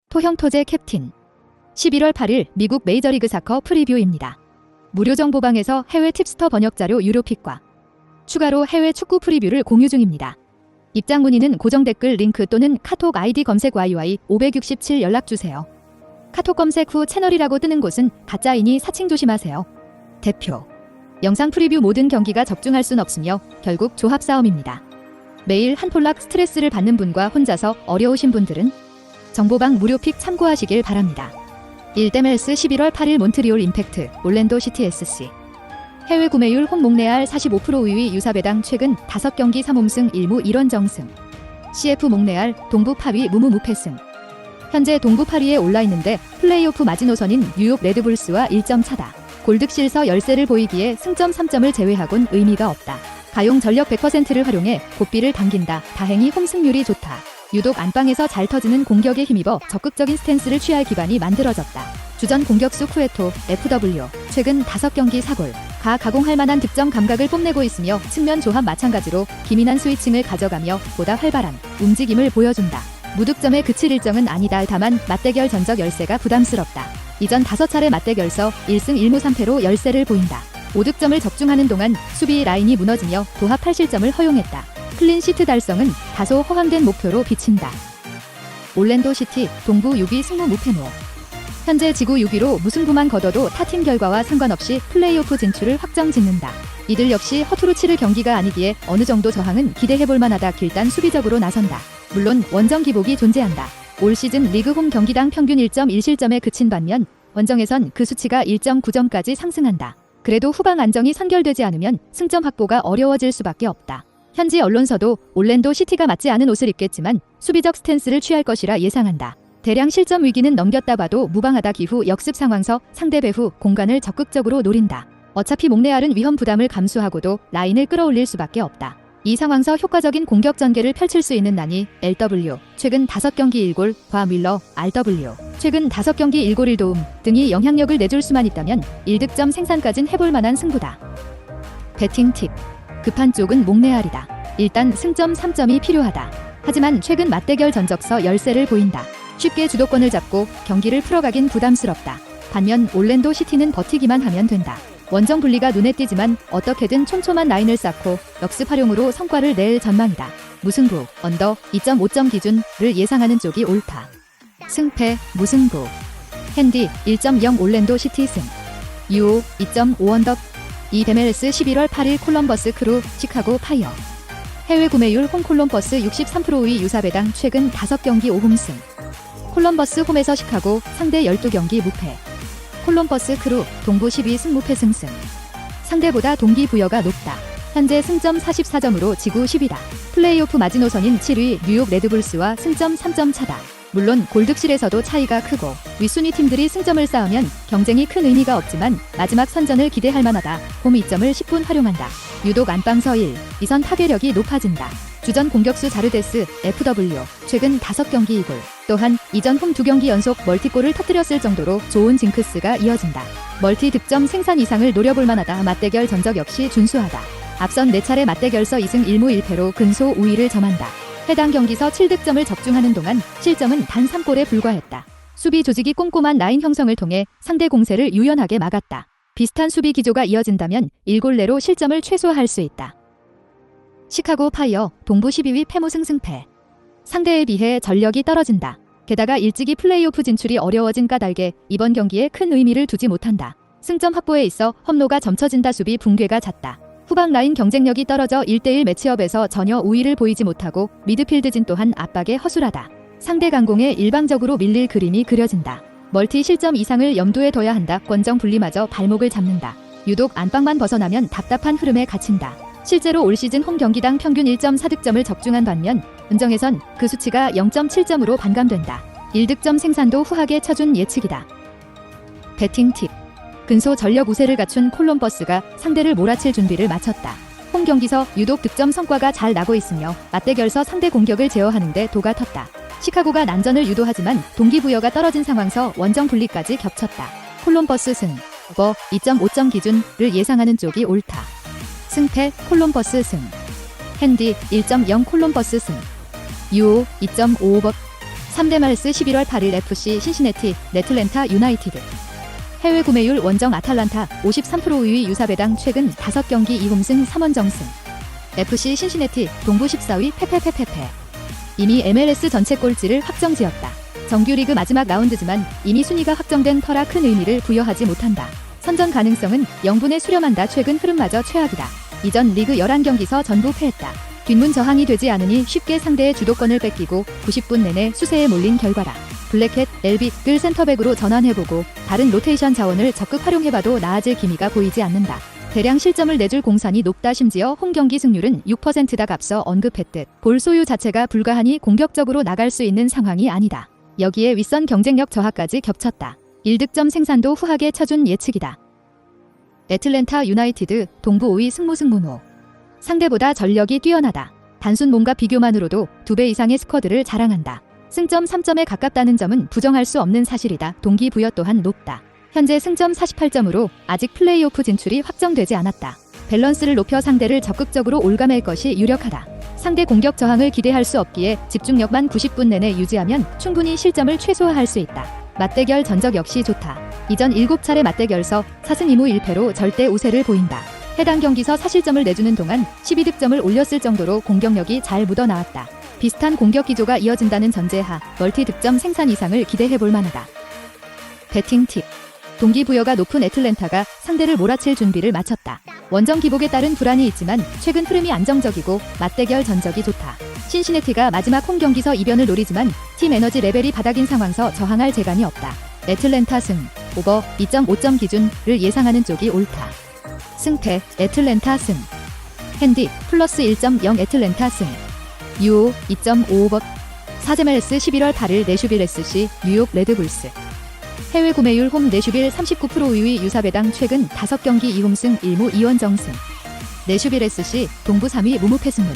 토형토제 캡틴 11월 8일 미국 메이저리그 사커 프리뷰입니다. 무료 정보방에서 해외 팁스터 번역자료 유료픽과 추가로 해외 축구 프리뷰를 공유 중입니다. 입장 문의는 고정 댓글 링크 또는 카톡 아이디 검색 YY567 연락주세요. 카톡 검색 후 채널이라고 뜨는 곳은 가짜이니 사칭 조심하세요. 대표 영상 프리뷰 모든 경기가 적중할 순 없으며 결국 조합 싸움입니다. 매일 한 폴락 스트레스를 받는 분과 혼자서 어려우신 분들은 정보방 무료픽 참고하시길 바랍니다. 1댐엘스 11월 8일 몬트리올 임팩트, 올랜도 시티 SC 해외 구매율 홈 몽레알 45% 2위 유사배당 최근 5경기 3홈승 1무 1원 정승 CF 몽레알 동부 8위 무무 무패승 현재 동부 8위에 올라있는데 플레이오프 마지노선인 뉴욕 레드불스와 1점 차다. 골득실서 열세를 보이기에 승점 3점을 제외하곤 의미가 없다. 가용 전력 100%를 활용해 고삐를 당긴다. 다행히 홈승률이 좋다. 유독 안방에서 잘 터지는 공격에 힘입어 적극적인 스탠스를 취할 기반이 만들어졌다. 주전 공격수 쿠에토, FW, 최근 5경기 4골, 가공할 만한 득점 감각을 뽐내고 있으며 측면 조합 마찬가지로 기민한 스위칭을 가져가며 보다 활발한 움직임을 보여준다. 무득점에 그칠 일정은 아니다. 다만 맞대결 전적 열세가 부담스럽다. 이전 5차례 맞대결서 1승 1무 3패로 열세를 보인다. 5득점을 적중하는 동안 수비 라인이 무너지며 도합 8실점을 허용했다. 클린시트 달성은 다소 허황된 목표로 비친다. 올랜도 시티 동부 6위 승무 무패노 현재 지구 6위로 무승부만 거둬도 타팀 결과와 상관없이 플레이오프 진출을 확정짓는다. 이들 역시 허투루 치를 경기가 아니기에 어느 정도 저항은 기대해볼 만하다. 길단 수비적으로 나선다. 물론 원정 기복이 존재한다. 올 시즌 리그 홈 경기당 평균 1.1실점에 그친 반면 원정에선 그 수치가 1.9점까지 상승한다. 그래도 후방 안정이 선결되지 않으면 승점 확보가 어려워질 수밖에 없다. 현지 언론서도 올랜도 시티가 맞지 않은 옷을 입겠지만 수비적 스탠스를 취할 것이라 예상한다. 대량 실점 위기는 넘겼다 봐도 무방하다. 기후 역습 상황서 상대 배후 공간을 적극적으로 노린다. 어차피 몽레알은 위험 부담을 감수하고도 라인을 끌어올릴 수밖에 없다. 이 상황서 효과적인 공격 전개를 펼칠 수 있는 난이 LW, 최근 5경기 1골, 과 밀러, RW, 최근 5경기 1골 1도움 등이 영향력을 내줄 수만 있다면 1득점 생산까진 해볼 만한 승부다. 배팅 팁. 급한 쪽은 몽레알이다. 일단 승점 3점이 필요하다. 하지만 최근 맞대결 전적서 열세를 보인다. 쉽게 주도권을 잡고 경기를 풀어가긴 부담스럽다. 반면 올랜도 시티는 버티기만 하면 된다. 원정 분리가 눈에 띄지만 어떻게든 촘촘한 라인을 쌓고 역습 활용으로 성과를 낼 전망이다. 무승부, 언더 2.5점 기준을 예상하는 쪽이 옳다. 승패, 무승부. 핸디 1.0 올랜도 시티 승. 유오 2.5 언더. 이 댐엘스 11월 8일 콜럼버스 크루, 시카고 파이어. 해외 구매율 홈 콜럼버스 63% 2위 유사배당 최근 5경기 5홈승. 콜럼버스 홈에서 시카고 상대 12경기 무패. 콜럼버스 크루 동부 10위 승무패 승승. 상대보다 동기부여가 높다. 현재 승점 44점으로 지구 10위다. 플레이오프 마지노선인 7위 뉴욕 레드불스와 승점 3점 차다. 물론 골득실에서도 차이가 크고 윗순위 팀들이 승점을 쌓으면 경쟁이 큰 의미가 없지만 마지막 선전을 기대할 만하다. 홈 2점을 10분 활용한다. 유독 안방서 1, 2선 타개력이 높아진다. 주전 공격수 자르데스, FW, 최근 5경기 2골. 또한 이전 홈 2경기 연속 멀티골을 터뜨렸을 정도로 좋은 징크스가 이어진다. 멀티 득점 생산 이상을 노려볼 만하다. 맞대결 전적 역시 준수하다. 앞선 4차례 맞대결서 2승 1무 1패로 근소 우위를 점한다. 해당 경기서 7득점을 적중하는 동안 실점은 단 3골에 불과했다. 수비 조직이 꼼꼼한 라인 형성을 통해 상대 공세를 유연하게 막았다. 비슷한 수비 기조가 이어진다면 1골 내로 실점을 최소화할 수 있다. 시카고 파이어 동부 12위 패무승 승패. 상대에 비해 전력이 떨어진다. 게다가 일찍이 플레이오프 진출이 어려워진 까닭에 이번 경기에 큰 의미를 두지 못한다. 승점 확보에 있어 험로가 점쳐진다. 수비 붕괴가 잦다. 후방 라인 경쟁력이 떨어져 1대1 매치업에서 전혀 우위를 보이지 못하고 미드필드진 또한 압박에 허술하다. 상대 강공에 일방적으로 밀릴 그림이 그려진다. 멀티 실점 이상을 염두에 둬야 한다. 권정 분리마저 발목을 잡는다. 유독 안방만 벗어나면 답답한 흐름에 갇힌다. 실제로 올 시즌 홈 경기당 평균 1.4득점을 적중한 반면 은정에선 그 수치가 0.7점으로 반감된다. 1득점 생산도 후하게 쳐준 예측이다. 배팅 팁. 근소 전력 우세를 갖춘 콜럼버스가 상대를 몰아칠 준비를 마쳤다. 홈 경기서 유독 득점 성과가 잘 나고 있으며 맞대결서 상대 공격을 제어하는 데 도가 텄다. 시카고가 난전을 유도하지만 동기부여가 떨어진 상황서 원정 분리까지 겹쳤다. 콜럼버스 승, 2.5점 기준을 예상하는 쪽이 옳다. 승패 콜럼버스 승. 핸디 1.0 콜럼버스 승. 유오 2.55법. 3대 말스 11월 8일 FC 신시내티 네틀랜타 유나이티드. 해외 구매율 원정 아탈란타 53% 우위 유사배당 최근 5경기 2홈승 3원정승. FC 신시내티 동부 14위 페페페페페. 이미 MLS 전체 꼴찌를 확정지었다. 정규리그 마지막 라운드지만 이미 순위가 확정된 터라 큰 의미를 부여하지 못한다. 선전 가능성은 0분에 수렴한다. 최근 흐름마저 최악이다. 이전 리그 11경기서 전부 패했다. 뒷문 저항이 되지 않으니 쉽게 상대의 주도권을 뺏기고 90분 내내 수세에 몰린 결과다. 블랙캣, LB를 센터백으로 전환해보고 다른 로테이션 자원을 적극 활용해봐도 나아질 기미가 보이지 않는다. 대량 실점을 내줄 공산이 높다. 심지어 홈경기 승률은 6%다. 앞서 언급했듯 볼 소유 자체가 불가하니 공격적으로 나갈 수 있는 상황이 아니다. 여기에 윗선 경쟁력 저하까지 겹쳤다. 1득점 생산도 후하게 쳐준 예측이다. 애틀랜타 유나이티드 동부 5위 승무승무노. 상대보다 전력이 뛰어나다. 단순 몸과 비교만으로도 2배 이상의 스쿼드를 자랑한다. 승점 3점에 가깝다는 점은 부정할 수 없는 사실이다. 동기부여 또한 높다. 현재 승점 48점으로 아직 플레이오프 진출이 확정되지 않았다. 밸런스를 높여 상대를 적극적으로 올가맬 것이 유력하다. 상대 공격 저항을 기대할 수 없기에 집중력만 90분 내내 유지하면 충분히 실점을 최소화할 수 있다. 맞대결 전적 역시 좋다. 이전 7차례 맞대결서 4승 2무 1패로 절대 우세를 보인다. 해당 경기서 사실점을 내주는 동안 12득점을 올렸을 정도로 공격력이 잘 묻어나왔다. 비슷한 공격 기조가 이어진다는 전제하 멀티 득점 생산 이상을 기대해볼 만하다. 배팅 팁. 동기부여가 높은 애틀랜타가 상대를 몰아칠 준비를 마쳤다. 원정 기복에 따른 불안이 있지만 최근 흐름이 안정적이고 맞대결 전적이 좋다. 신시내티가 마지막 홈 경기서 이변을 노리지만 팀 에너지 레벨이 바닥인 상황서 저항할 재간이 없다. 애틀랜타 승, 오버 2.5점 기준을 예상하는 쪽이 옳다. 승패, 애틀랜타 승. 핸디, 플러스 1.0 애틀랜타 승. 유오, 2.55법. 4제멜스 11월 8일 내슈빌 SC, 뉴욕 레드불스. 해외 구매율 홈 내슈빌 39% 우위 유사배당 최근 5경기 2홈승 1무 2원정승. 내슈빌 SC, 동부 3위 무무패승문.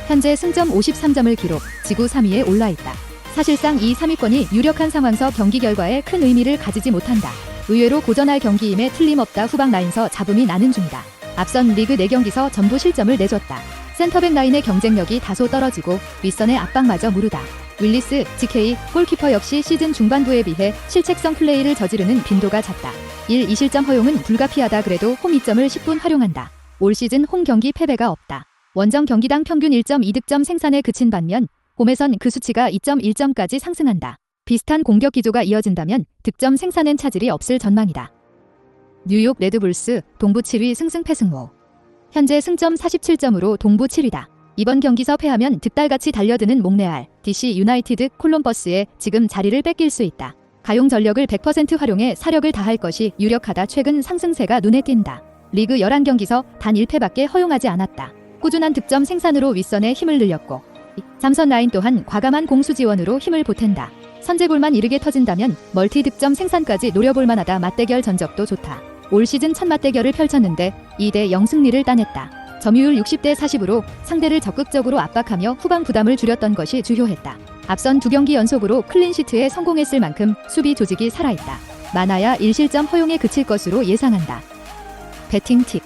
현재 승점 53점을 기록, 지구 3위에 올라있다. 사실상 이 3위권이 유력한 상황서 경기 결과에 큰 의미를 가지지 못한다. 의외로 고전할 경기임에 틀림없다. 후방 라인서 잡음이 나는 중이다. 앞선 리그 4경기서 전부 실점을 내줬다. 센터백 라인의 경쟁력이 다소 떨어지고 윗선의 압박마저 무르다. 윌리스, GK, 골키퍼 역시 시즌 중반부에 비해 실책성 플레이를 저지르는 빈도가 잦다. 2실점 허용은 불가피하다. 그래도 홈 2점을 10분 활용한다. 올 시즌 홈 경기 패배가 없다. 원정 경기당 평균 1.2득점 생산에 그친 반면 홈에선 그 수치가 2.1점까지 상승한다. 비슷한 공격 기조가 이어진다면 득점 생산엔 차질이 없을 전망이다. 뉴욕 레드불스 동부 7위 승승패승호. 현재 승점 47점으로 동부 7위다. 이번 경기서 패하면 득달같이 달려드는 몽레알, DC 유나이티드 콜럼버스에 지금 자리를 뺏길 수 있다. 가용 전력을 100% 활용해 사력을 다할 것이 유력하다. 최근 상승세가 눈에 띈다. 리그 11경기서 단 1패밖에 허용하지 않았다. 꾸준한 득점 생산으로 윗선에 힘을 늘렸고 3선 라인 또한 과감한 공수 지원으로 힘을 보탠다. 선제골만 이르게 터진다면 멀티 득점 생산까지 노려볼 만하다. 맞대결 전적도 좋다. 올 시즌 첫 맞대결을 펼쳤는데 2대0 승리를 따냈다. 점유율 60대 40으로 상대를 적극적으로 압박하며 후방 부담을 줄였던 것이 주요했다. 앞선 2경기 연속으로 클린시트에 성공했을 만큼 수비 조직이 살아있다. 많아야 1실점 허용에 그칠 것으로 예상한다. 배팅 팁.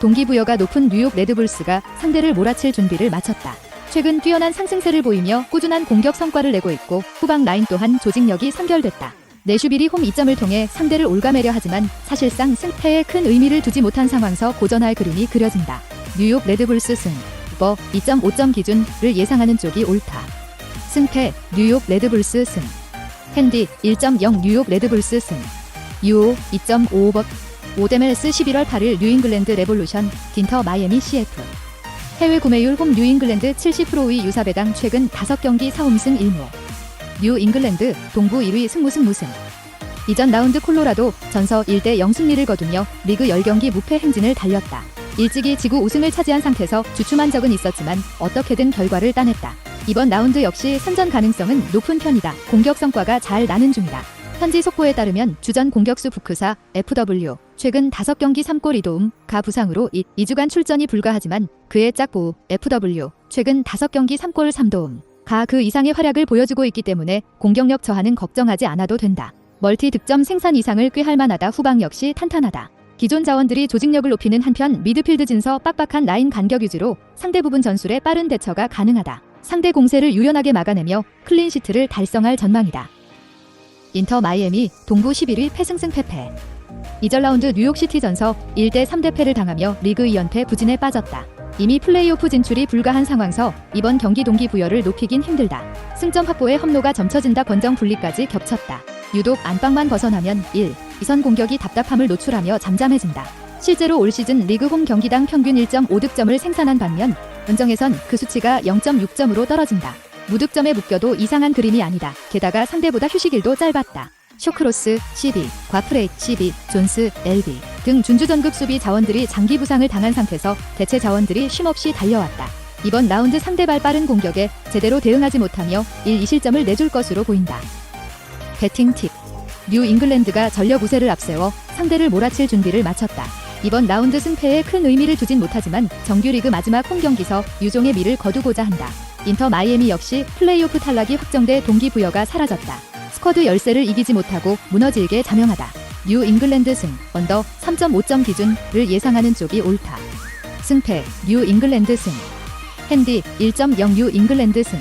동기부여가 높은 뉴욕 레드불스가 상대를 몰아칠 준비를 마쳤다. 최근 뛰어난 상승세를 보이며 꾸준한 공격 성과를 내고 있고 후방 라인 또한 조직력이 선결됐다. 내슈빌이 홈 2점을 통해 상대를 올가매려 하지만 사실상 승패에 큰 의미를 두지 못한 상황서 고전할 그림이 그려진다. 뉴욕 레드불스 승, 오버 2.5점 기준을 예상하는 쪽이 옳다. 승패, 뉴욕 레드불스 승. 핸디 1.0 뉴욕 레드불스 승. 유오 2.55법. 5대멜스 11월 8일 뉴잉글랜드 레볼루션, 딘터 마이애미 CF. 해외 구매율 홈 뉴잉글랜드 70% 위 유사배당 최근 5경기 4홈승 1무. 뉴잉글랜드 동부 1위 승무승무승. 이전 라운드 콜로라도 전서 1대0 승리를 거두며 리그 10경기 무패 행진을 달렸다. 일찍이 지구 우승을 차지한 상태에서 주춤한 적은 있었지만 어떻게든 결과를 따냈다. 이번 라운드 역시 선전 가능성은 높은 편이다. 공격 성과가 잘 나는 중이다. 현지 속보에 따르면 주전 공격수 부크사 FW 최근 5경기 3골 2도움 가 부상으로 2주간 출전이 불가하지만 그의 짝보 FW 최근 5경기 3골 3도움 가 그 이상의 활약을 보여주고 있기 때문에 공격력 저하는 걱정하지 않아도 된다. 멀티 득점 생산 이상을 꾀할 만하다. 후방 역시 탄탄하다. 기존 자원들이 조직력을 높이는 한편 미드필드 진서 빡빡한 라인 간격 유지로 상대 부분 전술에 빠른 대처가 가능하다. 상대 공세를 유연하게 막아내며 클린시트를 달성할 전망이다. 인터 마이애미 동부 11위 패승승 패패. 이전 라운드 뉴욕시티 전서 1대 3대 패를 당하며 리그 2연패 부진에 빠졌다. 이미 플레이오프 진출이 불가한 상황서 이번 경기 동기부여를 높이긴 힘들다. 승점 확보에 험로가 점쳐진다. 권정 분리까지 겹쳤다. 유독 안방만 벗어나면 1, 2선 공격이 답답함을 노출하며 잠잠해진다. 실제로 올 시즌 리그 홈 경기당 평균 1.5득점을 생산한 반면 원정에선 그 수치가 0.6점으로 떨어진다. 무득점에 묶여도 이상한 그림이 아니다. 게다가 상대보다 휴식일도 짧았다. 쇼크로스, CB, 과프레이, CB, 존스, LB 등 준주전급 수비 자원들이 장기 부상을 당한 상태에서 대체 자원들이 쉼없이 달려왔다. 이번 라운드 상대발 빠른 공격에 제대로 대응하지 못하며 1, 2실점을 내줄 것으로 보인다. 배팅 팁. 뉴 잉글랜드가 전력 우세를 앞세워 상대를 몰아칠 준비를 마쳤다. 이번 라운드 승패에 큰 의미를 두진 못하지만 정규리그 마지막 홈 경기서 유종의 미를 거두고자 한다. 인터 마이애미 역시 플레이오프 탈락이 확정돼 동기부여가 사라졌다. 스쿼드 열세를 이기지 못하고 무너질게 자명하다. 뉴 잉글랜드 승, 언더 3.5점 기준을 예상하는 쪽이 옳다. 승패, 뉴 잉글랜드 승. 핸디 1.0 뉴 잉글랜드 승.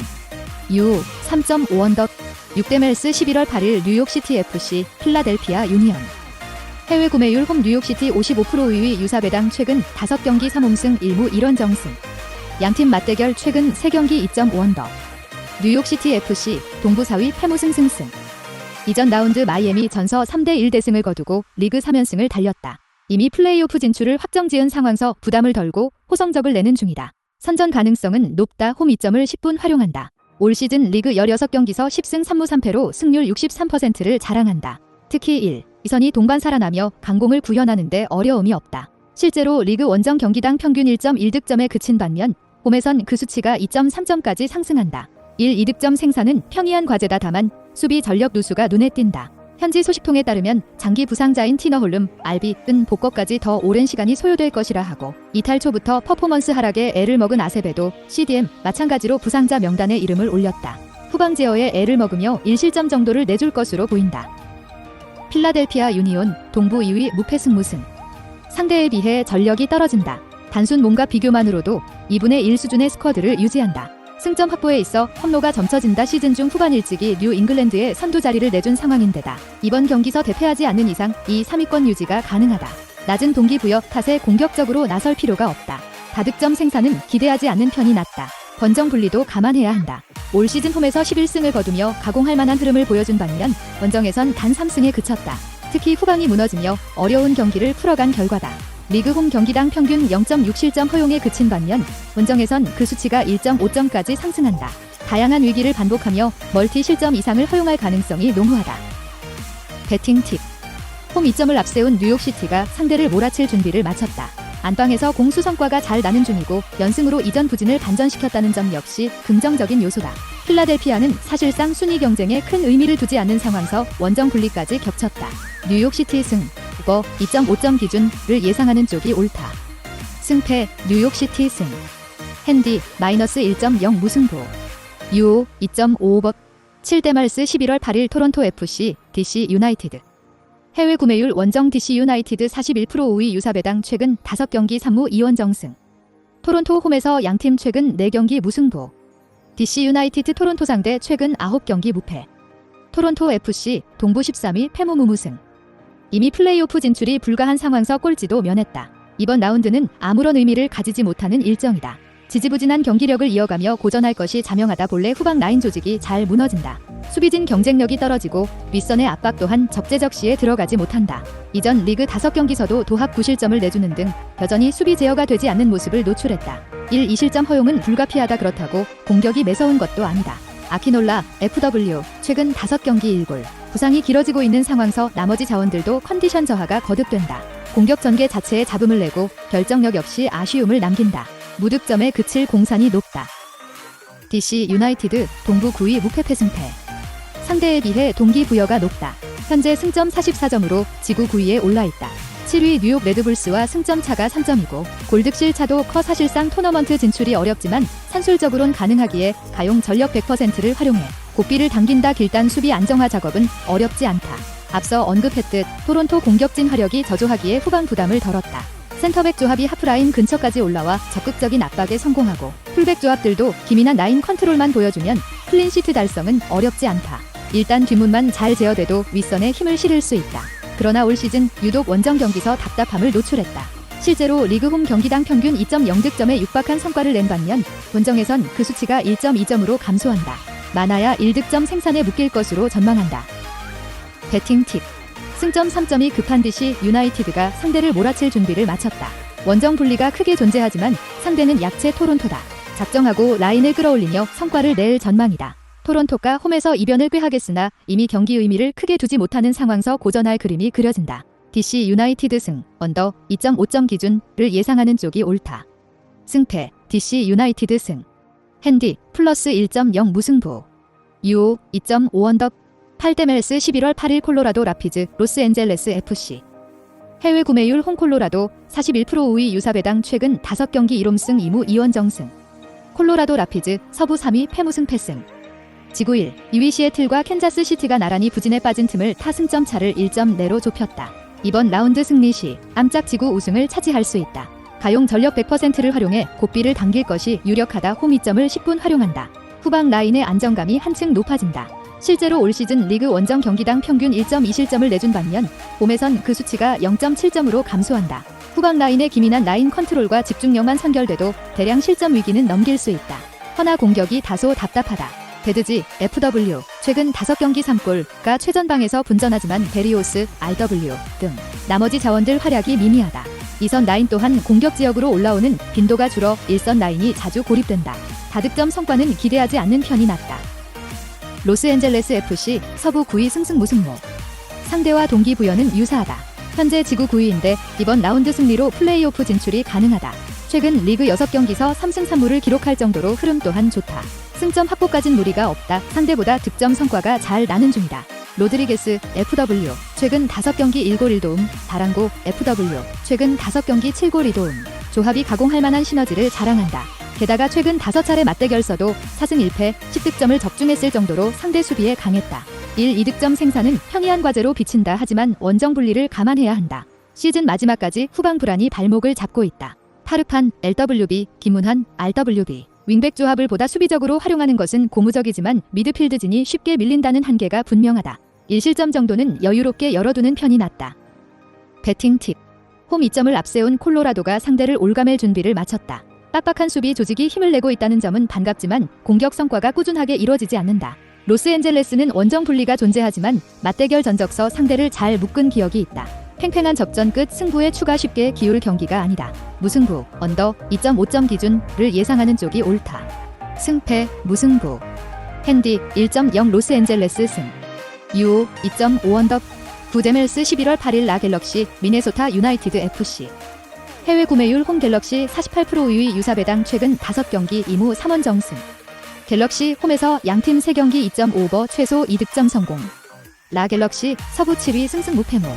유 3.5 언더. 6대 멜스 11월 8일 뉴욕시티 FC, 필라델피아 유니언. 해외 구매율 홈 뉴욕시티 55% 의위 유사배당 최근 5경기 3홈승 1무 1원정승. 양팀 맞대결 최근 3경기 2.5 언더. 뉴욕시티 FC, 동부 4위 패무승 승승. 이전 라운드 마이애미 전서 3대 1대승을 거두고 리그 3연승을 달렸다. 이미 플레이오프 진출을 확정지은 상황서 부담을 덜고 호성적을 내는 중이다. 선전 가능성은 높다. 홈 2점을 10분 활용한다. 올 시즌 리그 16경기서 10승 3무 3패로 승률 63%를 자랑한다. 특히 1, 2선이 동반 살아나며 강공을 구현하는 데 어려움이 없다. 실제로 리그 원정 경기당 평균 1.1득점에 그친 반면 홈에선 그 수치가 2.3점까지 상승한다. 1, 2득점 생산은 평이한 과제다. 다만 수비 전력 누수가 눈에 띈다. 현지 소식통에 따르면 장기 부상자인 티너 홀름, 알비은 복귀까지 더 오랜 시간이 소요될 것이라 하고 이탈 초부터 퍼포먼스 하락에 애를 먹은 아세베도 CDM 마찬가지로 부상자 명단에 이름을 올렸다. 후방 제어에 애를 먹으며 1실점 정도를 내줄 것으로 보인다. 필라델피아 유니온 동부 2위 무패승 무승. 상대에 비해 전력이 떨어진다. 단순 몸과 비교만으로도 2분의 1 수준의 스쿼드를 유지한다. 승점 확보에 있어 험로가 점쳐진다. 시즌 중 후반 일찍이 뉴 잉글랜드에 선두 자리를 내준 상황인데다 이번 경기서 대패하지 않는 이상 2, 3위권 유지가 가능하다. 낮은 동기부여 탓에 공격적으로 나설 필요가 없다. 다득점 생산은 기대하지 않는 편이 낫다. 권정 분리도 감안해야 한다. 올 시즌 홈에서 11승을 거두며 가공할 만한 흐름을 보여준 반면 원정에선 단 3승에 그쳤다. 특히 후방이 무너지며 어려운 경기를 풀어간 결과다. 리그 홈 경기당 평균 0.6실점 허용에 그친 반면 원정에선 그 수치가 1.5점까지 상승한다. 다양한 위기를 반복하며 멀티 실점 이상을 허용할 가능성이 농후하다. 배팅 팁. 홈 2점을 앞세운 뉴욕시티가 상대를 몰아칠 준비를 마쳤다. 안방에서 공수 성과가 잘 나는 중이고 연승으로 이전 부진을 반전시켰다는 점 역시 긍정적인 요소다. 필라델피아는 사실상 순위 경쟁에 큰 의미를 두지 않는 상황서 원정 분리까지 겹쳤다. 뉴욕시티 승, 오버 2.5점 기준을 예상하는 쪽이 옳다. 승패, 뉴욕시티 승. 핸디 마이너스 1.0 무승부. 유 2.5오버. 7대 말스 11월 8일 토론토 FC, DC 유나이티드. 해외 구매율 원정 DC 유나이티드 41% 우위 유사배당 최근 5경기 3무 2원정승. 토론토 홈에서 양팀 최근 4경기 무승부. DC 유나이티드 토론토 상대 최근 9경기 무패. 토론토 FC 동부 13위 패무 무무승. 이미 플레이오프 진출이 불가한 상황서 꼴찌도 면했다. 이번 라운드는 아무런 의미를 가지지 못하는 일정이다. 지지부진한 경기력을 이어가며 고전할 것이 자명하다. 본래 후방 라인 조직이 잘 무너진다. 수비진 경쟁력이 떨어지고 윗선의 압박 또한 적재적시에 들어가지 못한다. 이전 리그 5경기서도 도합 9실점을 내주는 등 여전히 수비 제어가 되지 않는 모습을 노출했다. 1, 2실점 허용은 불가피하다. 그렇다고 공격이 매서운 것도 아니다. 아키놀라, FW 최근 5경기 1골. 부상이 길어지고 있는 상황서 나머지 자원들도 컨디션 저하가 거듭된다. 공격 전개 자체에 잡음을 내고 결정력 역시 아쉬움을 남긴다. 무득점에 그칠 공산이 높다. DC 유나이티드 동부 9위 무패 승패. 상대에 비해 동기부여가 높다. 현재 승점 44점으로 지구 9위에 올라있다. 7위 뉴욕 레드불스와 승점 차가 3점이고 골득실 차도 커. 사실상 토너먼트 진출이 어렵지만 산술적으론 가능하기에 가용 전력 100%를 활용해 고삐를 당긴다. 길단 수비 안정화 작업은 어렵지 않다. 앞서 언급했듯 토론토 공격진 화력이 저조하기에 후방 부담을 덜었다. 센터백 조합이 하프라인 근처까지 올라와 적극적인 압박에 성공하고 풀백 조합들도 기민한 라인 컨트롤만 보여주면 클린시트 달성은 어렵지 않다. 일단 뒷문만 잘 제어돼도 윗선에 힘을 실을 수 있다. 그러나 올 시즌 유독 원정 경기서 답답함을 노출했다. 실제로 리그 홈 경기당 평균 2.0득점에 육박한 성과를 낸 반면 원정에선 그 수치가 1.2점으로 감소한다. 많아야 1득점 생산에 묶일 것으로 전망한다. 배팅 팁. 승점 3점이 급한 듯이 유나이티드가 상대를 몰아칠 준비를 마쳤다. 원정 분리가 크게 존재하지만 상대는 약체 토론토다. 작정하고 라인을 끌어올리며 성과를 낼 전망이다. 토론토가 홈에서 이변을 꾀하겠으나 이미 경기 의미를 크게 두지 못하는 상황서 고전할 그림이 그려진다. DC 유나이티드 승, 언더 2.5점 기준을 예상하는 쪽이 옳다. 승패, DC 유나이티드 승. 핸디, 플러스 1.0 무승부. 유오, 2.5 언더. 8대 멜스 11월 8일 콜로라도 라피즈, 로스앤젤레스 FC. 해외 구매율 홈콜로라도 41% 우위 유사배당 최근 5경기 1홈승 2무 2원정승. 콜로라도 라피즈, 서부 3위 패무승 패승. 지구 1, 2위 시애틀과 캔자스 시티가 나란히 부진에 빠진 틈을 타 승점 차를 1점 내로 좁혔다. 이번 라운드 승리 시 암짝 지구 우승을 차지할 수 있다. 가용 전력 100%를 활용해 고삐를 당길 것이 유력하다. 홈 2점을 10분 활용한다. 후방 라인의 안정감이 한층 높아진다. 실제로 올 시즌 리그 원정 경기당 평균 1.2실점을 내준 반면 홈에선 그 수치가 0.7점으로 감소한다. 후방 라인의 기민한 라인 컨트롤과 집중력만 선결돼도 대량 실점 위기는 넘길 수 있다. 허나 공격이 다소 답답하다. 베드지, FW, 최근 5경기 3골가 최전방에서 분전하지만 베리오스, RW 등 나머지 자원들 활약이 미미하다. 2선 라인 또한 공격 지역으로 올라오는 빈도가 줄어 1선 라인이 자주 고립된다. 다득점 성과는 기대하지 않는 편이 낫다. 로스앤젤레스 FC, 서부 9위 승승무승무. 상대와 동기부여는 유사하다. 현재 지구 9위인데 이번 라운드 승리로 플레이오프 진출이 가능하다. 최근 리그 6경기서 3승 3무를 기록할 정도로 흐름 또한 좋다. 승점 확보까진 무리가 없다. 상대보다 득점 성과가 잘 나는 중이다. 로드리게스, FW, 최근 5경기 1골 1도움, 다랑고, FW, 최근 5경기 7골 2도움. 조합이 가공할 만한 시너지를 자랑한다. 게다가 최근 5차례 맞대결서도 4승 1패, 10득점을 적중했을 정도로 상대 수비에 강했다. 1, 2득점 생산은 평이한 과제로 비친다. 하지만 원정 분리를 감안해야 한다. 시즌 마지막까지 후방 불안이 발목을 잡고 있다. 파르판, LWB, 김문환, RWB. 윙백 조합을 보다 수비적으로 활용하는 것은 고무적이지만 미드필드진이 쉽게 밀린다는 한계가 분명하다. 1실점 정도는 여유롭게 열어두는 편이 낫다. 배팅 팁. 홈 2점을 앞세운 콜로라도가 상대를 올가맬 준비를 마쳤다. 빡빡한 수비 조직이 힘을 내고 있다는 점은 반갑지만 공격 성과가 꾸준하게 이뤄지지 않는다. 로스앤젤레스는 원정 분리가 존재하지만 맞대결 전적서 상대를 잘 묶은 기억이 있다. 팽팽한 접전 끝 승부에 추가 쉽게 기울 경기가 아니다. 무승부, 언더 2.5점 기준을 예상하는 쪽이 옳다. 승패, 무승부. 핸디, 1.0 로스앤젤레스 승. 유오, 2.5 언더. 9대 멜스 11월 8일 라 갤럭시, 미네소타 유나이티드 FC. 해외 구매율 홈 갤럭시 48% 우위 유사배당 최근 5경기 2무 3원정승. 갤럭시 홈에서 양팀 3경기 2.5버 최소 2득점 성공. 라 갤럭시 서부 7위 승승 무패무.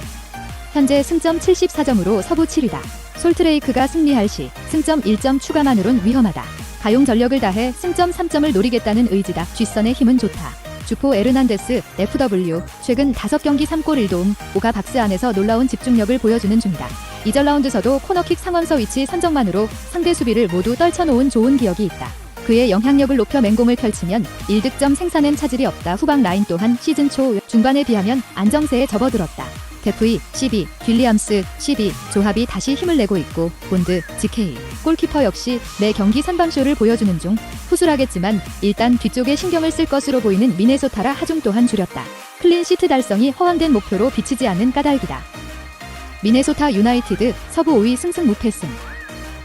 현재 승점 74점으로 서부 7위다. 솔트레이크가 승리할 시 승점 1점 추가만으론 위험하다. 가용 전력을 다해 승점 3점을 노리겠다는 의지다. G선의 힘은 좋다. 주포 에르난데스, FW, 최근 5경기 3골 1도움, 5가 박스 안에서 놀라운 집중력을 보여주는 중이다. 이전 라운드서도 코너킥 상원서 위치 선정만으로 상대 수비를 모두 떨쳐놓은 좋은 기억이 있다. 그의 영향력을 높여 맹공을 펼치면 1득점 생산엔 차질이 없다. 후방 라인 또한 시즌 초 중반에 비하면 안정세에 접어들었다. 데프이, CB, 윌리엄스, CB 조합이 다시 힘을 내고 있고 본드, GK, 골키퍼 역시 매 경기 선방쇼를 보여주는 중 후술하겠지만 일단 뒤쪽에 신경을 쓸 것으로 보이는 미네소타라 하중 또한 줄였다. 클린시트 달성이 허황된 목표로 비치지 않는 까닭이다. 미네소타 유나이티드 서부 5위 승승 무패승.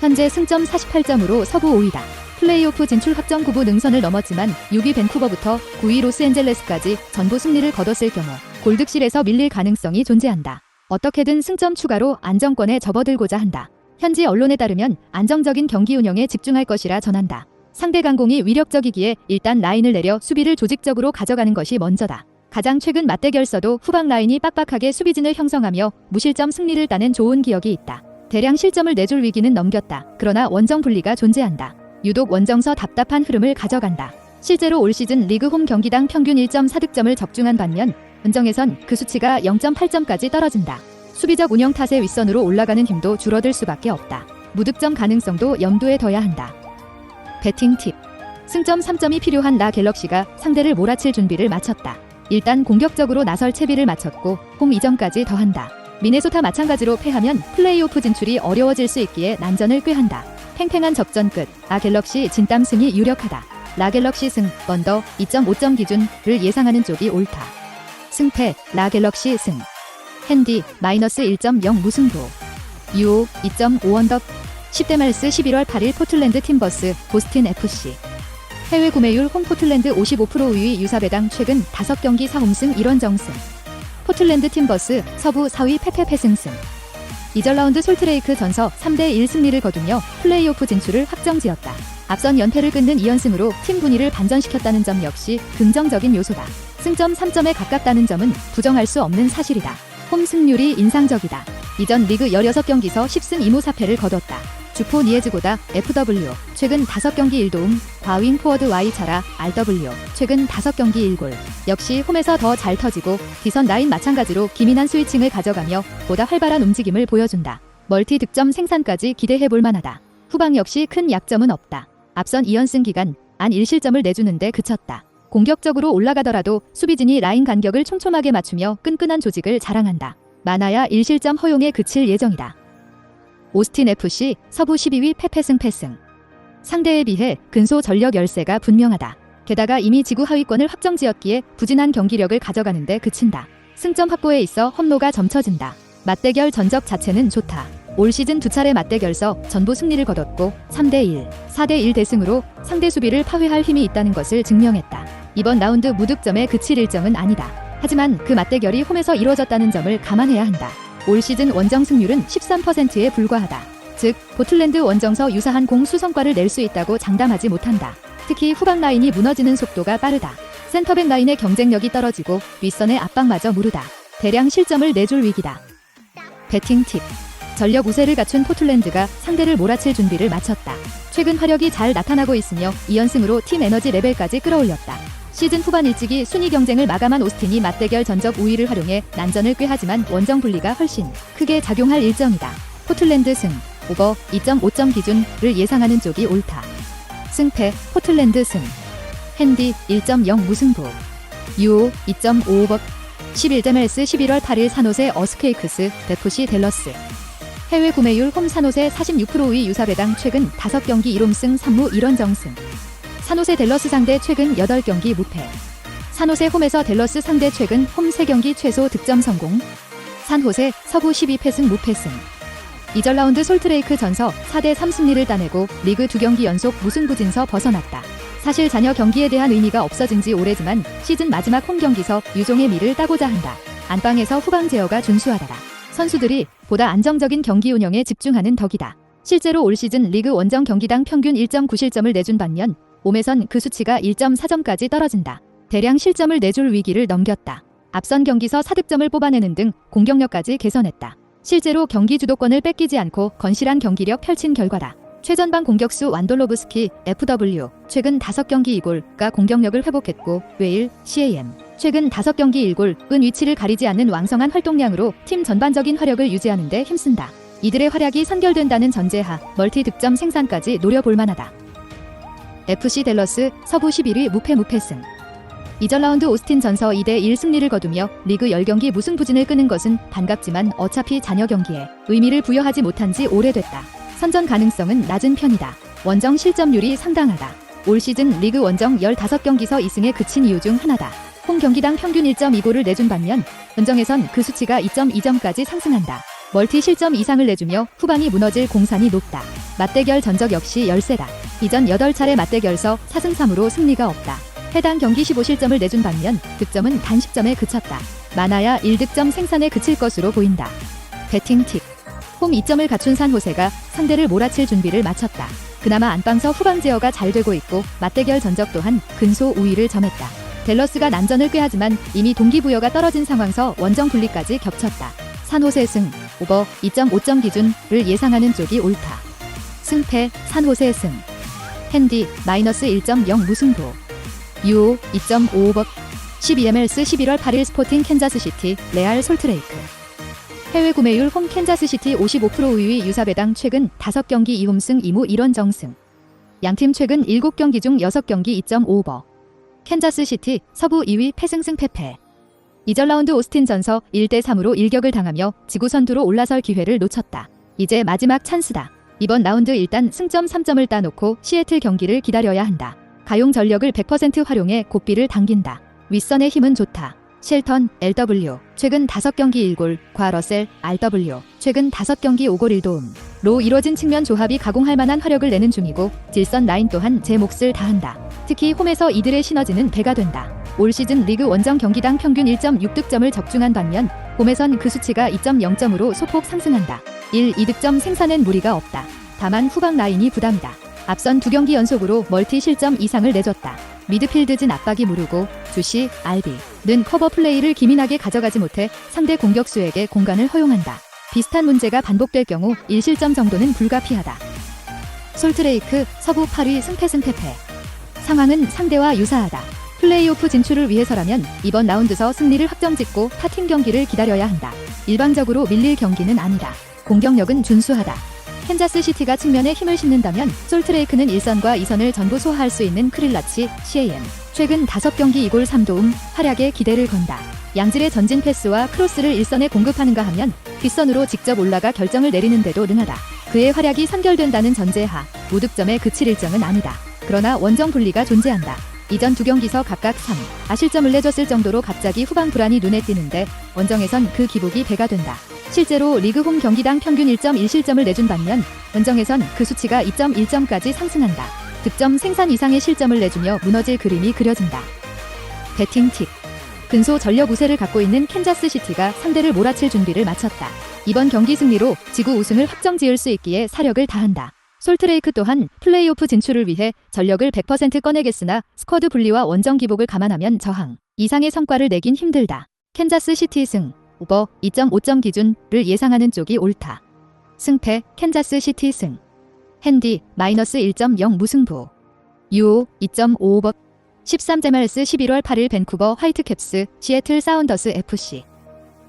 현재 승점 48점으로 서부 5위다. 플레이오프 진출 확정 구부 능선을 넘었지만 6위 밴쿠버부터 9위 로스앤젤레스까지 전부 승리를 거뒀을 경우 골득실에서 밀릴 가능성이 존재한다. 어떻게든 승점 추가로 안정권에 접어들고자 한다. 현지 언론에 따르면 안정적인 경기 운영에 집중할 것이라 전한다. 상대 강공이 위력적이기에 일단 라인을 내려 수비를 조직적으로 가져가는 것이 먼저다. 가장 최근 맞대결서도 후방 라인이 빡빡하게 수비진을 형성하며 무실점 승리를 따낸 좋은 기억이 있다. 대량 실점을 내줄 위기는 넘겼다. 그러나 원정 분리가 존재한다. 유독 원정서 답답한 흐름을 가져간다. 실제로 올 시즌 리그 홈 경기당 평균 1.4득점을 적중한 반면 은정에선 그 수치가 0.8점까지 떨어진다. 수비적 운영 탓에 윗선으로 올라가는 힘도 줄어들 수밖에 없다. 무득점 가능성도 염두에 둬야 한다. 배팅 팁. 승점 3점이 필요한 라 갤럭시가 상대를 몰아칠 준비를 마쳤다. 일단 공격적으로 나설 채비를 마쳤고 홈 이전까지 더한다. 미네소타 마찬가지로 패하면 플레이오프 진출이 어려워질 수 있기에 난전을 꾀한다. 팽팽한 접전 끝 라 갤럭시 진땀 승이 유력하다. 라 갤럭시 승 언더 2.5점 기준을 예상하는 쪽이 옳다. 승패 라 갤럭시 승. 핸디 마이너스 1.0 무승부. 유오 2.5 언더. 10대 말스 11월 8일 포틀랜드 팀버스 보스틴 FC. 해외 구매율 홈 포틀랜드 55% 우위 유사배당 최근 5경기 4홈승 1원 정승. 포틀랜드 팀버스 서부 4위 페페페 승승. 2절 라운드 솔트레이크 전서 3대1 승리를 거두며 플레이오프 진출을 확정지었다. 앞선 연패를 끊는 2연승으로 팀 분위를 반전시켰다는 점 역시 긍정적인 요소다. 승점 3점에 가깝다는 점은 부정할 수 없는 사실이다. 홈 승률이 인상적이다. 이전 리그 16경기서 10승 2무 4패를 거뒀다. 주포 니에즈고다 FW 최근 5경기 1도움, 과윙 포워드 Y 차라 RW 최근 5경기 1골. 역시 홈에서 더 잘 터지고 디선 라인 마찬가지로 기민한 스위칭을 가져가며 보다 활발한 움직임을 보여준다. 멀티 득점 생산까지 기대해볼 만하다. 후방 역시 큰 약점은 없다. 앞선 2연승 기간 안 1실점을 내주는데 그쳤다. 공격적으로 올라가더라도 수비진이 라인 간격을 촘촘하게 맞추며 끈끈한 조직을 자랑한다. 많아야 1실점 허용에 그칠 예정이다. 오스틴 FC 서부 12위 패패승 패승. 상대에 비해 근소 전력 열세가 분명하다. 게다가 이미 지구 하위권을 확정지었기에 부진한 경기력을 가져가는데 그친다. 승점 확보에 있어 험로가 점쳐진다. 맞대결 전적 자체는 좋다. 올 시즌 2차례 맞대결서 전부 승리를 거뒀고 3대1, 4대1 대승으로 상대 수비를 파괴할 힘이 있다는 것을 증명했다. 이번 라운드 무득점에 그칠 일정은 아니다. 하지만 그 맞대결이 홈에서 이루어졌다는 점을 감안해야 한다. 올 시즌 원정 승률은 13%에 불과하다. 즉 포틀랜드 원정서 유사한 공수 성과를 낼 수 있다고 장담하지 못한다. 특히 후방 라인이 무너지는 속도가 빠르다. 센터백 라인의 경쟁력이 떨어지고 윗선의 압박마저 무르다. 대량 실점을 내줄 위기다. 배팅 팁. 전력 우세를 갖춘 포틀랜드가 상대를 몰아칠 준비를 마쳤다. 최근 화력이 잘 나타나고 있으며 2연승으로 팀 에너지 레벨까지 끌어올렸다. 시즌 후반 일찍이 순위 경쟁을 마감한 오스틴이 맞대결 전적 우위를 활용해 난전을 꾀하지만 원정 분리가 훨씬 크게 작용할 일정이다. 포틀랜드 승, 오버 2.5점 기준을 예상하는 쪽이 옳다. 승패, 포틀랜드 승. 핸디 1.0 무승부. 유오 2.5오버. 11대 말스 11월 8일 산호세 어스케이크스, FC 댈러스. 해외 구매율 홈 산호세 46% 우위 유사배당 최근 5경기 1홈승 3무 1원 정승. 산호세 댈러스 상대 최근 8경기 무패. 산호세 홈에서 댈러스 상대 최근 홈 3경기 최소 득점 성공. 산호세 서부 12패승 무패승. 2절 라운드 솔트레이크 전서 4대3 승리를 따내고 리그 2경기 연속 무승부진서 벗어났다. 사실 잔여 경기에 대한 의미가 없어진 지 오래지만 시즌 마지막 홈 경기서 유종의 미를 따고자 한다. 안방에서 후방 제어가 준수하다라. 선수들이 보다 안정적인 경기 운영에 집중하는 덕이다. 실제로 올 시즌 리그 원정 경기당 평균 1.9실점을 내준 반면 홈에선 그 수치가 1.4점까지 떨어진다. 대량 실점을 내줄 위기를 넘겼다. 앞선 경기서 4득점을 뽑아내는 등 공격력까지 개선했다. 실제로 경기 주도권을 뺏기지 않고 건실한 경기력 펼친 결과다. 최전방 공격수 완돌로브스키 FW 최근 5경기 2골과 공격력을 회복했고 웨일 CAM 최근 5경기 1골은 위치를 가리지 않는 왕성한 활동량으로 팀 전반적인 화력을 유지하는 데 힘쓴다. 이들의 활약이 선결된다는 전제하 멀티 득점 생산까지 노려볼 만하다. FC 댈러스 서부 11위 무패승. 2전 라운드 오스틴 전서 2대1 승리를 거두며 리그 10경기 무승부진을 끄는 것은 반갑지만 어차피 잔여 경기에 의미를 부여하지 못한 지 오래됐다. 선전 가능성은 낮은 편이다. 원정 실점률이 상당하다. 올 시즌 리그 원정 15경기서 2승에 그친 이유 중 하나다. 홈 경기당 평균 1.2골을 내준 반면 은정에선 그 수치가 2.2점까지 상승한다. 멀티 실점 이상을 내주며 후방이 무너질 공산이 높다. 맞대결 전적 역시 열세다. 이전 8차례 맞대결서 4승 3무로 승리가 없다. 해당 경기 15실점을 내준 반면 득점은 단 10점에 그쳤다. 많아야 1득점 생산에 그칠 것으로 보인다. 배팅 팁. 홈 2점을 갖춘 산호세가 상대를 몰아칠 준비를 마쳤다. 그나마 안방서 후방 제어가 잘 되고 있고 맞대결 전적 또한 근소 우위를 점했다. 댈러스가 난전을 꾀하지만 이미 동기부여가 떨어진 상황서 원정 분리까지 겹쳤다. 산호세 승, 오버 2.5점 기준을 예상하는 쪽이 옳다. 승패, 산호세 승. 핸디 마이너스 1.0 무승부. 유오 2.5오버. 12MLS 11월 8일 스포팅 캔자스시티, 레알 솔트레이크. 해외 구매율 홈 캔자스시티 55% 우위 유사배당 최근 5경기 2홈승 2무 1원 정승. 양팀 최근 7경기 중 6경기 2.5오버. 캔자스시티 서부 2위 패승승 패패. 이전 라운드 오스틴 전서 1대3으로 일격을 당하며 지구 선두로 올라설 기회를 놓쳤다. 이제 마지막 찬스다. 이번 라운드 일단 승점 3점을 따놓고 시애틀 경기를 기다려야 한다. 가용 전력을 100% 활용해 고삐를 당긴다. 윗선의 힘은 좋다. 쉘턴, LW, 최근 5경기 1골, 과 러셀, RW, 최근 5경기 5골 1도움로 이뤄진 측면 조합이 가공할 만한 화력을 내는 중이고 질선 라인 또한 제 몫을 다한다. 특히 홈에서 이들의 시너지는 배가 된다. 올 시즌 리그 원정 경기당 평균 1.6득점을 적중한 반면 홈에선 그 수치가 2.0점으로 소폭 상승한다. 1, 2득점 생산엔 무리가 없다. 다만 후방 라인이 부담이다. 앞선 2경기 연속으로 멀티 실점 이상을 내줬다. 미드필드진 압박이 무르고 주시, RB는 커버 플레이를 기민하게 가져가지 못해 상대 공격수에게 공간을 허용한다. 비슷한 문제가 반복될 경우 1실점 정도는 불가피하다. 솔트레이크 서부 8위 승패승패패. 상황은 상대와 유사하다. 플레이오프 진출을 위해서라면 이번 라운드서 승리를 확정짓고 타팀 경기를 기다려야 한다. 일방적으로 밀릴 경기는 아니다. 공격력은 준수하다. 캔자스시티가 측면에 힘을 싣는다면 솔트레이크는 1선과 2선을 전부 소화할 수 있는 크릴라치, CAM. 최근 5경기 2골 3도움 활약에 기대를 건다. 양질의 전진 패스와 크로스를 1선에 공급하는가 하면 뒷선으로 직접 올라가 결정을 내리는 데도 능하다. 그의 활약이 선결된다는 전제하 무득점에 그칠 일정은 아니다. 그러나 원정 분리가 존재한다. 이전 2경기서 각각 3, 아실점을 내줬을 정도로 갑자기 후방 불안이 눈에 띄는데 원정에선 그 기복이 배가 된다. 실제로 리그 홈 경기당 평균 1.1실점을 내준 반면 원정에선 그 수치가 2.1점까지 상승한다. 득점 생산 이상의 실점을 내주며 무너질 그림이 그려진다. 배팅 팁. 근소 전력 우세를 갖고 있는 캔자스시티가 상대를 몰아칠 준비를 마쳤다. 이번 경기 승리로 지구 우승을 확정지을 수 있기에 사력을 다한다. 솔트레이크 또한 플레이오프 진출을 위해 전력을 100% 꺼내겠으나 스쿼드 분리와 원정 기복을 감안하면 저항 이상의 성과를 내긴 힘들다. 캔자스시티 승, 오버 2.5점 기준을 예상하는 쪽이 옳다. 승패 캔자스시티 승. 핸디 마이너스 1.0 무승부. 유오 2.5오버. 13MLS 11월 8일 밴쿠버 화이트캡스 시애틀 사운더스 FC.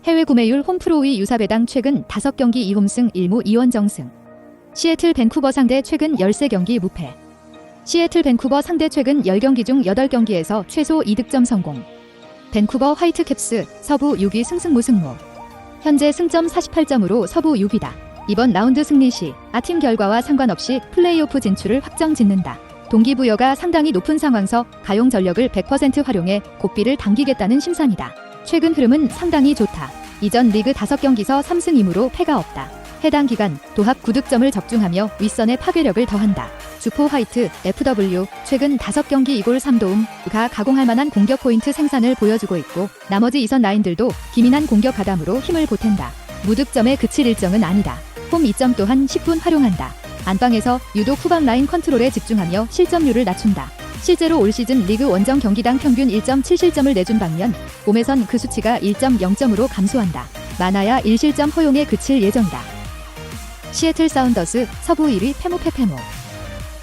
해외 구매율 홈 프로위 유사배당 최근 5경기 2홈승 1무 2원 정승. 시애틀 밴쿠버 상대 최근 13경기 무패. 시애틀 밴쿠버 상대 최근 10경기 중 8경기에서 최소 2득점 성공. 밴쿠버 화이트캡스 서부 6위 승승무승무. 현재 승점 48점으로 서부 6위다. 이번 라운드 승리 시 아팀 결과와 상관없이 플레이오프 진출을 확정짓는다. 동기부여가 상당히 높은 상황서 가용 전력을 100% 활용해 고삐를 당기겠다는 심산이다. 최근 흐름은 상당히 좋다. 이전 리그 5경기서 3승 2무로 패가 없다. 해당 기간 도합 9득점을 적중하며 윗선의 파괴력을 더한다. 주포 화이트, FW 최근 5경기 2골 3도움가 가공할 만한 공격 포인트 생산을 보여주고 있고 나머지 2선 라인들도 기민한 공격 가담으로 힘을 보탠다. 무득점에 그칠 일정은 아니다. 홈 2점 또한 10분 활용한다. 안방에서 유독 후방 라인 컨트롤에 집중하며 실점률을 낮춘다. 실제로 올 시즌 리그 원정 경기당 평균 1.7실점을 내준 반면 홈에선 그 수치가 1.0점으로 감소한다. 많아야 1실점 허용에 그칠 예정이다. 시애틀 사운더스 서부 1위 페모페페모.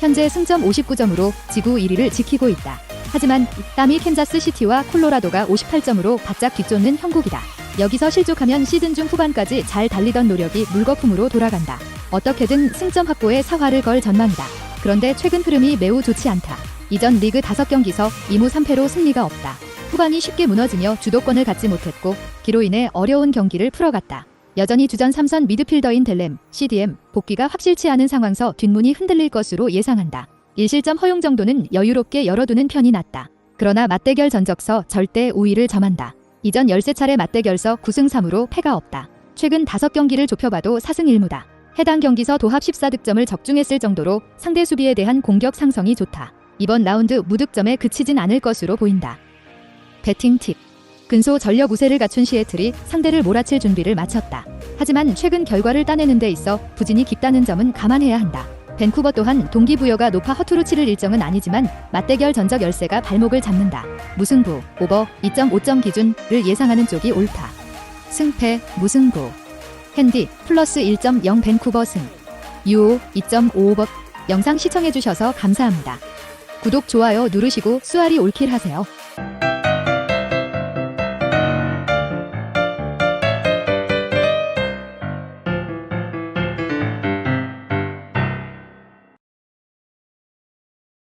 현재 승점 59점으로 지구 1위를 지키고 있다. 하지만 땀이 캔자스시티와 콜로라도가 58점으로 바짝 뒤쫓는 형국이다. 여기서 실족하면 시즌 중 후반까지 잘 달리던 노력이 물거품으로 돌아간다. 어떻게든 승점 확보에 사활을 걸 전망이다. 그런데 최근 흐름이 매우 좋지 않다. 이전 리그 5경기서 2무 3패로 승리가 없다. 후반이 쉽게 무너지며 주도권을 갖지 못했고 기로 인해 어려운 경기를 풀어갔다. 여전히 주전 3선 미드필더인 델렘, CDM, 복귀가 확실치 않은 상황서 뒷문이 흔들릴 것으로 예상한다. 1실점 허용 정도는 여유롭게 열어두는 편이 낫다. 그러나 맞대결 전적서 절대 우위를 점한다. 이전 13차례 맞대결서 9승 3무로 패가 없다. 최근 5경기를 좁혀봐도 4승 1무다. 해당 경기서 도합 14득점을 적중했을 정도로 상대 수비에 대한 공격 상성이 좋다. 이번 라운드 무득점에 그치진 않을 것으로 보인다. 배팅 팁. 근소 전력 우세를 갖춘 시애틀이 상대를 몰아칠 준비를 마쳤다. 하지만 최근 결과를 따내는 데 있어 부진이 깊다는 점은 감안해야 한다. 밴쿠버 또한 동기부여가 높아 허투루 치를 일정은 아니지만 맞대결 전적 열세가 발목을 잡는다. 무승부, 오버 2.5점 기준을 예상하는 쪽이 옳다. 승패, 무승부. 핸디, 플러스 1.0 밴쿠버 승. 유오, 2.5오버. 영상 시청해주셔서 감사합니다. 구독, 좋아요 누르시고 수아리 올킬 하세요.